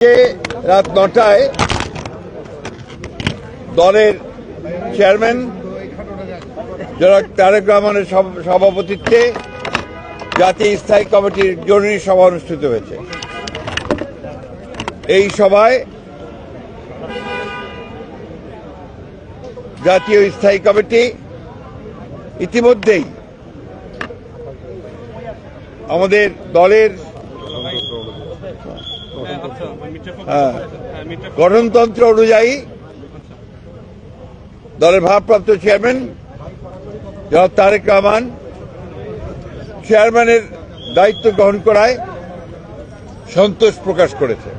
রাত ৯টায় দলের চেয়ারম্যান জনাব তারেক রহমানের সভাপতিত্বে জাতীয় স্থায়ী কমিটির জরুরি সভা অনুষ্ঠিত হয়েছে। এই সভায় জাতীয় স্থায়ী কমিটি ইতিমধ্যেই আমাদের দলের গঠনতন্ত্র অনুযায়ী দলের ভারপ্রাপ্ত চেয়ারম্যান জনাব তারেক রহমান চেয়ারম্যানের দায়িত্ব গ্রহণ করায় সন্তোষ প্রকাশ করেছে।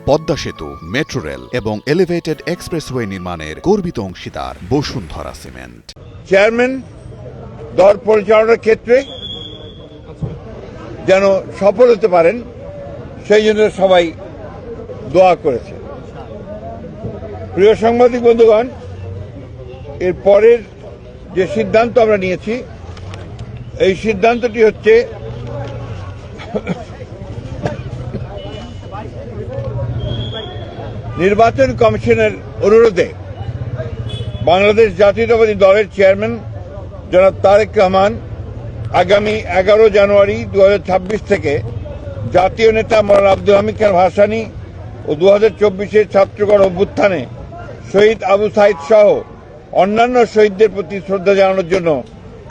পদ্মা সেতু, মেট্রো রেল এবং এলিভেটেড এক্সপ্রেসওয়ে নির্মাণের গর্বিত অংশীদার বসুন্ধরা সিমেন্ট। চেয়ারম্যান দল পরিচালনার ক্ষেত্রে যেন সফল হতে পারেন সেই জন্য সবাই দোয়া করেছে। প্রিয় সাংবাদিক বন্ধুগণ, এর পরের যে সিদ্ধান্ত আমরা নিয়েছি, এই সিদ্ধান্তটি হচ্ছে নির্বাচন কমিশনের অনুরোধে বাংলাদেশ জাতীয়তাবাদী দলের চেয়ারম্যান জনাব তারেক রহমান আগামী 11 জানুয়ারি 2026 থেকে জাতীয় নেতা মৌলানা আব্দুল হামিদ খান ভাসানী ও 2024-এর ছাত্রগণ অভ্যুত্থানে শহীদ আবু সাইদ সহ অন্যান্য শহীদদের প্রতি শ্রদ্ধা জানানোর জন্য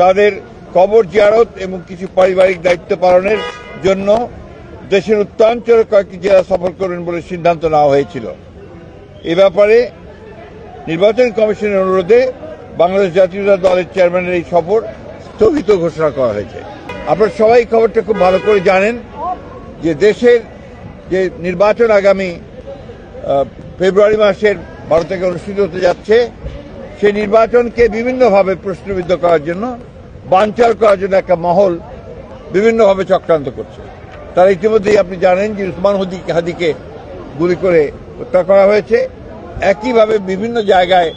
তাদের কবর জিয়ারত এবং কিছু পারিবারিক দায়িত্ব পালনের জন্য দেশের উত্তরাঞ্চলের কয়েকটি জেলা সফর করবেন বলে সিদ্ধান্ত নেওয়া হয়েছিল। এ ব্যাপারে নির্বাচন কমিশনের অনুরোধে বাংলাদেশ জাতীয়তাবাদী দলের চেয়ারম্যানের এই সফর স্থগিত ঘোষণা করা হয়েছে। আপনারা সবাই খবরটা খুব ভালো করে জানেন যে দেশের যে নির্বাচন আগামী ফেব্রুয়ারি মাসের 12 থেকে অনুষ্ঠিত হতে যাচ্ছে, সেই নির্বাচনকে বিভিন্নভাবে প্রশ্নবিদ্ধ করার জন্য, বানচাল করার জন্য একটা মহল বিভিন্নভাবে চক্রান্ত করছে। তারা ইতিমধ্যেই আপনি জানেন যে উসমান হাদিকে গুলি করে হত্যা করা হয়েছে। একইভাবে বিভিন্ন জায়গায়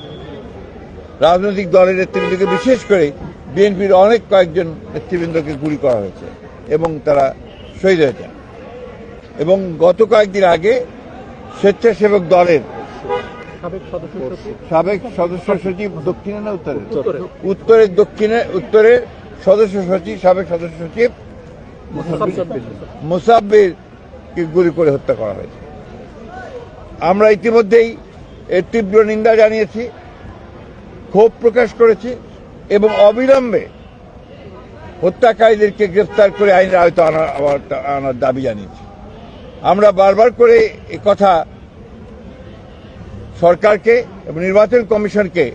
রাজনৈতিক দলের নেতৃবৃন্দকে, বিশেষ করে বিএনপির অনেক কয়েকজন নেতৃবৃন্দকে গুলি করা হয়েছে এবং তারা শহীদ হয়েছেন। এবং গত কয়েকদিন আগে স্বেচ্ছাসেবক দলের সাবেক সদস্য সচিব দক্ষিণে না উত্তরের সদস্য সচিব, সাবেক সদস্য সচিব মুসাব্বিরকে গুলি করে হত্যা করা হয়েছে। আমরা ইতিমধ্যেই এর তীব্র নিন্দা জানিয়েছি, ক্ষোভ প্রকাশ করেছি এবং অবিলম্বে হত্যাকারীদেরকে গ্রেফতার করে আইনের আওতায় আনার দাবি জানিয়েছি। আমরা বারবার করে কথা সরকারকে এবং নির্বাচন কমিশনকে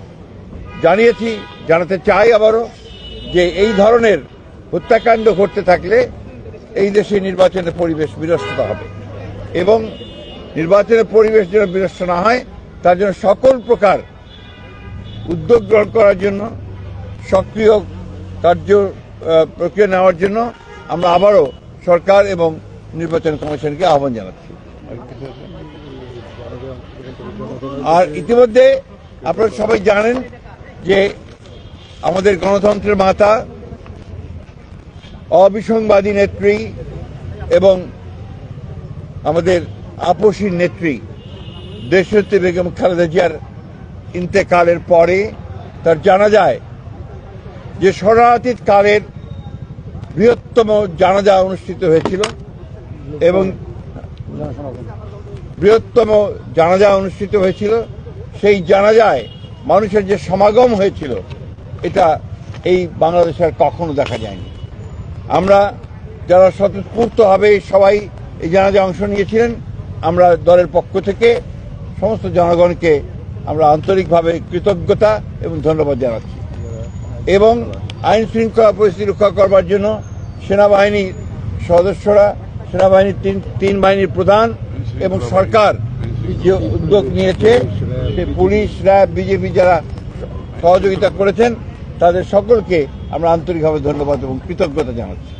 জানিয়েছি, জানাতে চাই আবারও, যে এই ধরনের হত্যাকাণ্ড ঘটতে থাকলে এই দেশে নির্বাচনের পরিবেশ বিনষ্ট হবে এবং নির্বাচনের পরিবেশ যেন বিনষ্ট না হয় তার জন্য সকল প্রকার উদ্যোগ গ্রহণ করার জন্য, সক্রিয় কার্য প্রক্রিয়া নেওয়ার জন্য আমরা আবারও সরকার এবং নির্বাচন কমিশনকে আহ্বান জানাচ্ছি। আর ইতিমধ্যে আপনারা সবাই জানেন যে আমাদের গণতন্ত্রের মাতা, অবিসংবাদী নেত্রী এবং আমাদের আপসী নেত্রী দেশনেত্রী বেগম খালেদা জিয়ার ইন্তেকালের পরে তার জানাজায় যে শরণার্থীর কালের বৃহত্তম জানাজা অনুষ্ঠিত হয়েছিল এবং সেই জানাজায় মানুষের যে সমাগম হয়েছিল, এটা এই বাংলাদেশে আর কখনো দেখা যায়নি। আমরা যারা স্বতঃস্ফূর্তভাবে সবাই এই জানাজায় অংশ নিয়েছিলেন, আমরা দলের পক্ষ থেকে সমস্ত জনগণকে আমরা আন্তরিকভাবে কৃতজ্ঞতা এবং ধন্যবাদ জানাচ্ছি। এবং আইন শৃঙ্খলা পরিস্থিতি রক্ষা করবার জন্য সেনাবাহিনীর সদস্যরা, সেনাবাহিনীর তিন বাহিনীর প্রধান এবং সরকার যে উদ্যোগ নিয়েছে, সে পুলিশ, র্যাব, বিজেপি যারা সহযোগিতা করেছেন, তাদের সকলকে আমরা আন্তরিকভাবে ধন্যবাদ এবং কৃতজ্ঞতা জানাচ্ছি।